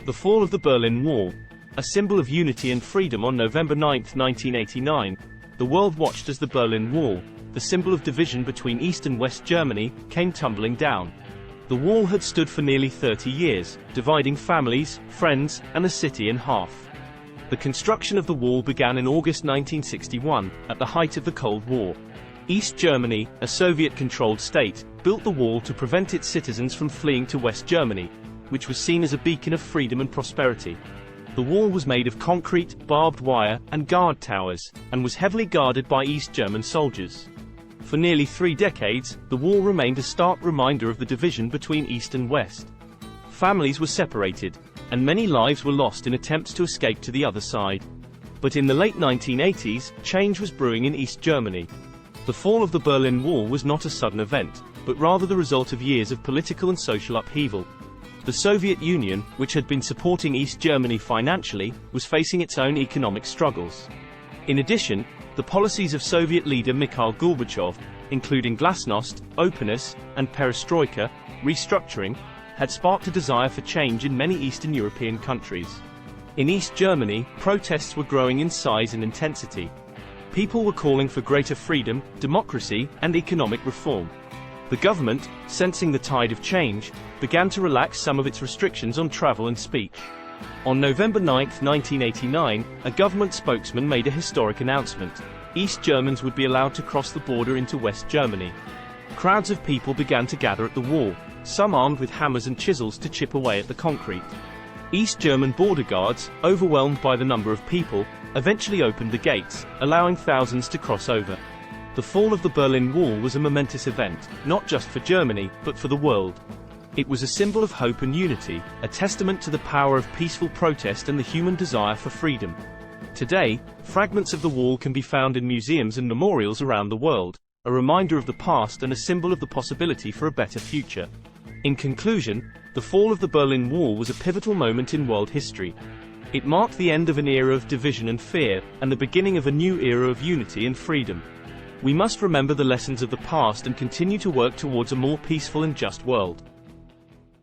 The fall of the Berlin Wall, a symbol of unity and freedom. On November 9, 1989, the world watched as the Berlin Wall, the symbol of division between East and West Germany, came tumbling down. The wall had stood for nearly 30 years, dividing families, friends, and the city in half. The construction of the wall began in August 1961, at the height of the Cold War. East Germany, a Soviet-controlled state, built the wall to prevent its citizens from fleeing to West Germany, which was seen as a beacon of freedom and prosperity. The wall was made of concrete, barbed wire, and guard towers, and was heavily guarded by East German soldiers. For nearly 3 decades, the wall remained a stark reminder of the division between East and West. Families were separated, and many lives were lost in attempts to escape to the other side. But in the late 1980s, change was brewing in East Germany. The fall of the Berlin Wall was not a sudden event, but rather the result of years of political and social upheaval. The Soviet Union, which had been supporting East Germany financially, was facing its own economic struggles. In addition, the policies of Soviet leader Mikhail Gorbachev, including glasnost, openness, and perestroika, restructuring, had sparked a desire for change in many Eastern European countries. In East Germany, protests were growing in size and intensity. People were calling for greater freedom, democracy, and economic reform. The government, sensing the tide of change, began to relax some of its restrictions on travel and speech. On November 9, 1989, a government spokesman made a historic announcement. East Germans would be allowed to cross the border into West Germany. Crowds of people began to gather at the wall, some armed with hammers and chisels to chip away at the concrete. East German border guards, overwhelmed by the number of people, eventually opened the gates, allowing thousands to cross over. The fall of the Berlin Wall was a momentous event, not just for Germany, but for the world. It was a symbol of hope and unity, a testament to the power of peaceful protest and the human desire for freedom. Today, fragments of the wall can be found in museums and memorials around the world, a reminder of the past and a symbol of the possibility for a better future. In conclusion, the fall of the Berlin Wall was a pivotal moment in world history. It marked the end of an era of division and fear, and the beginning of a new era of unity and freedom. We must remember the lessons of the past and continue to work towards a more peaceful and just world.